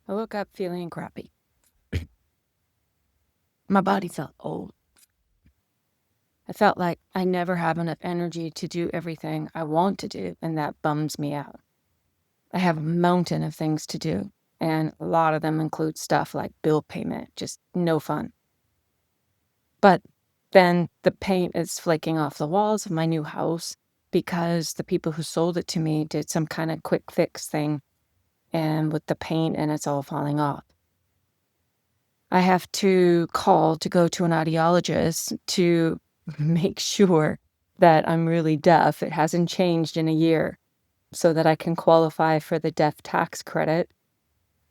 I woke up feeling crappy. My body felt old. I felt like I never have enough energy to do everything I want to do, and that bums me out. I have a mountain of things to do, and a lot of them include stuff like bill payment, just no fun. But then the paint is flaking off the walls of my new house because the people who sold it to me did some kind of quick fix thing, and with the paint and it's all falling off. I have to call to go to an audiologist to make sure that I'm really deaf. It hasn't changed in a year so that I can qualify for the deaf tax credit.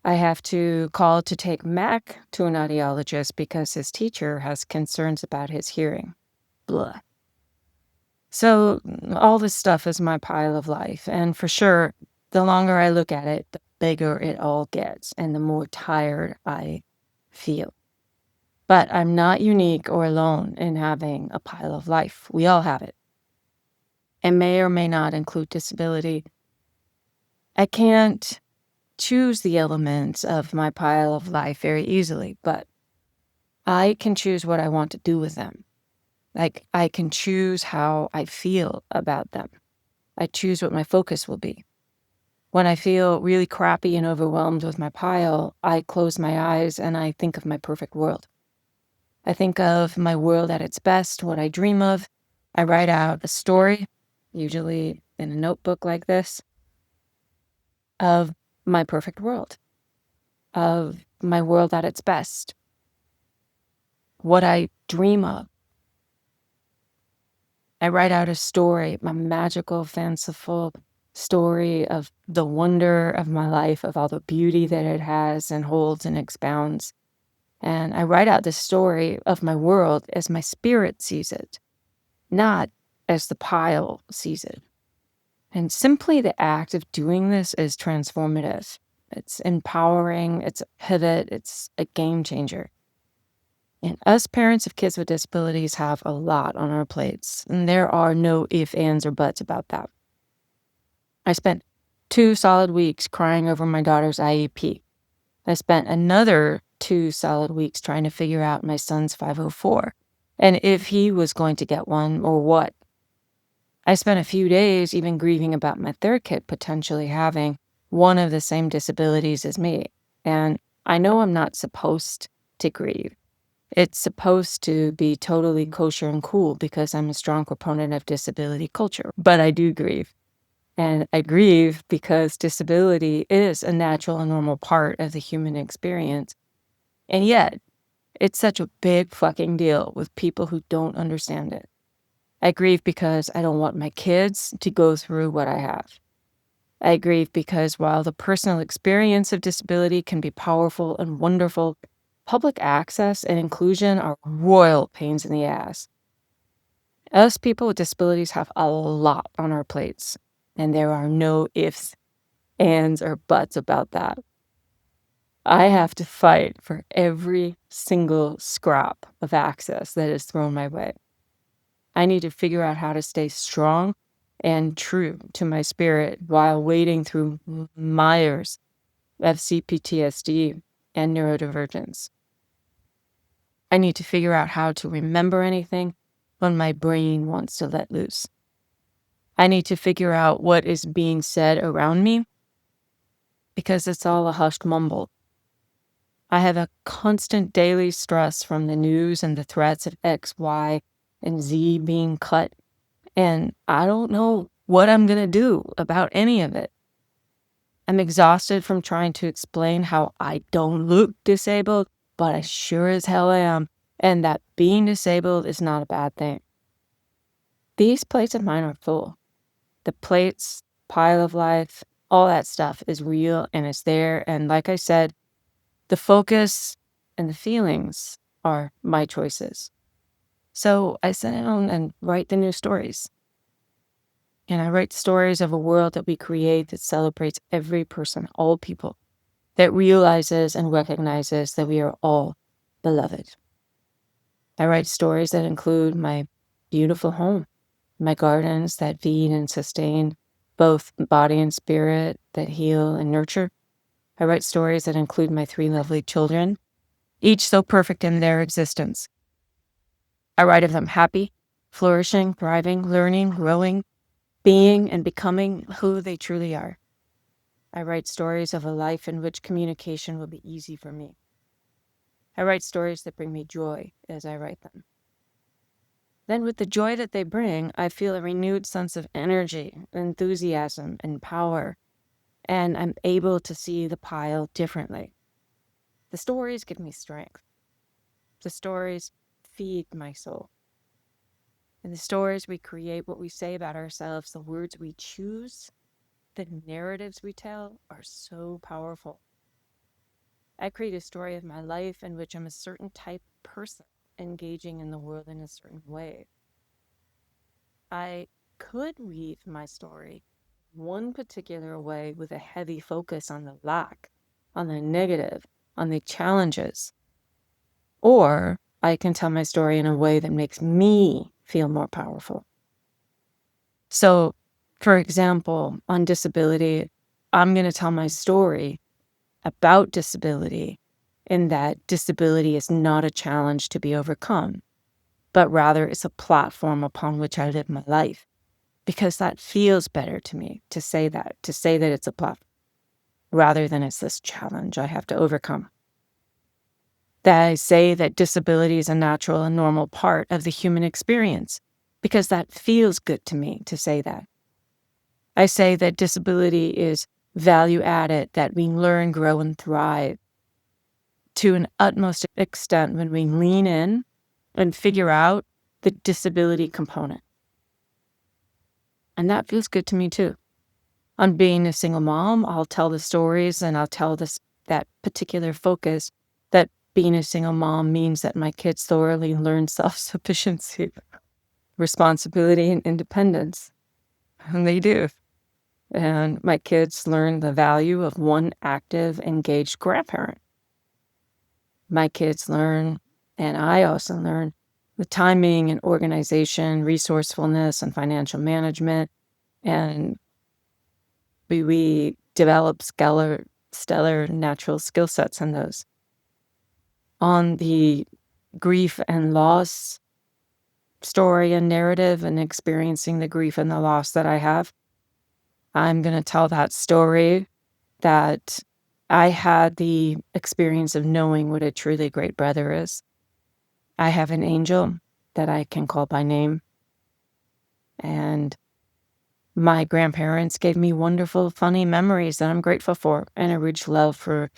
I have to call to take Mac to an audiologist because his teacher has concerns about his hearing. Blah. So all this stuff is my pile of life. And for sure, the longer I look at it, the bigger it all gets and the more tired I feel. But I'm not unique or alone in having a pile of life. We all have it. It may or may not include disability. I can't choose the elements of my pile of life very easily, but I can choose what I want to do with them. Like, I can choose how I feel about them. I choose what my focus will be. When I feel really crappy and overwhelmed with my pile, I close my eyes and I think of my perfect world. I think of my world at its best, what I dream of. I write out a story, usually in a notebook like this, of my perfect world, of my world at its best, what I dream of. I write out a story, my magical, fanciful story of the wonder of my life, of all the beauty that it has and holds and expounds. And I write out the story of my world as my spirit sees it, not as the pile sees it. And simply the act of doing this is transformative. It's empowering, it's a pivot, it's a game changer. And us parents of kids with disabilities have a lot on our plates, and there are no ifs, ands, or buts about that. I spent 2 solid weeks crying over my daughter's IEP. I spent another 2 solid weeks trying to figure out my son's 504 and if he was going to get one or what. I spent a few days even grieving about my third kid potentially having one of the same disabilities as me. And I know I'm not supposed to grieve. It's supposed to be totally kosher and cool because I'm a strong proponent of disability culture. But I do grieve. And I grieve because disability is a natural and normal part of the human experience. And yet, it's such a big fucking deal with people who don't understand it. I grieve because I don't want my kids to go through what I have. I grieve because while the personal experience of disability can be powerful and wonderful, public access and inclusion are royal pains in the ass. Us people with disabilities have a lot on our plates, and there are no ifs, ands, or buts about that. I have to fight for every single scrap of access that is thrown my way. I need to figure out how to stay strong and true to my spirit while wading through mires of CPTSD and neurodivergence. I need to figure out how to remember anything when my brain wants to let loose. I need to figure out what is being said around me because it's all a hushed mumble. I have a constant daily stress from the news and the threats of X, Y, and Z being cut, and I don't know what I'm going to do about any of it. I'm exhausted from trying to explain how I don't look disabled, but I sure as hell am, and that being disabled is not a bad thing. These plates of mine are full. The plates, pile of life, all that stuff is real and it's there. And like I said, the focus and the feelings are my choices. So I sit down and write the new stories. And I write stories of a world that we create that celebrates every person, all people, that realizes and recognizes that we are all beloved. I write stories that include my beautiful home, my gardens that feed and sustain both body and spirit, that heal and nurture. I write stories that include my 3 lovely children, each so perfect in their existence. I write of them happy, flourishing, thriving, learning, growing, being and becoming who they truly are. I write stories of a life in which communication will be easy for me. I write stories that bring me joy as I write them. Then with the joy that they bring, I feel a renewed sense of energy, enthusiasm, and power, and I'm able to see the pile differently. The stories give me strength. The stories feed my soul. In the stories, we create what we say about ourselves, the words we choose, the narratives we tell are so powerful. I create a story of my life in which I'm a certain type of person engaging in the world in a certain way. I could weave my story one particular way with a heavy focus on the lack, on the negative, on the challenges. Or I can tell my story in a way that makes me feel more powerful. So, for example, on disability, I'm going to tell my story about disability in that disability is not a challenge to be overcome, but rather it's a platform upon which I live my life. Because that feels better to me to say that it's a platform rather than it's this challenge I have to overcome. That I say that disability is a natural and normal part of the human experience because that feels good to me to say that. I say that disability is value added, that we learn, grow, and thrive to an utmost extent when we lean in and figure out the disability component. And that feels good to me too. On being a single mom, I'll tell the stories and I'll tell that particular focus that being a single mom means that my kids thoroughly learn self-sufficiency, responsibility, and independence. And they do. And my kids learn the value of one active, engaged grandparent. My kids learn, and I also learn, the timing and organization, resourcefulness, and financial management. And we develop stellar natural skill sets in those. On the grief and loss story and narrative and experiencing the grief and the loss that I have, I'm going to tell that story that I had the experience of knowing what a truly great brother is. I have an angel that I can call by name, and my grandparents gave me wonderful, funny memories that I'm grateful for, and a rich love for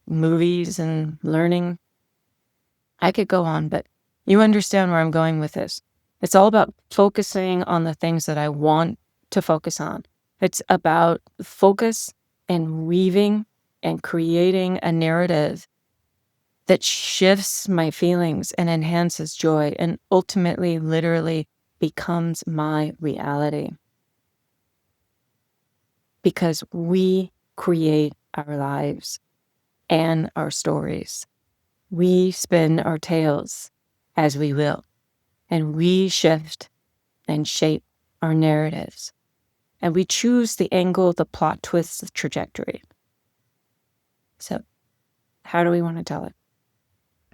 movies and learning. I could go on, but you understand where I'm going with this. It's all about focusing on the things that I want to focus on. It's about focus and weaving and creating a narrative that shifts my feelings and enhances joy and ultimately, literally becomes my reality. Because we create our lives and our stories. We spin our tales as we will, and we shift and shape our narratives. And we choose the angle, the plot twist, the trajectory. So, how do we want to tell it?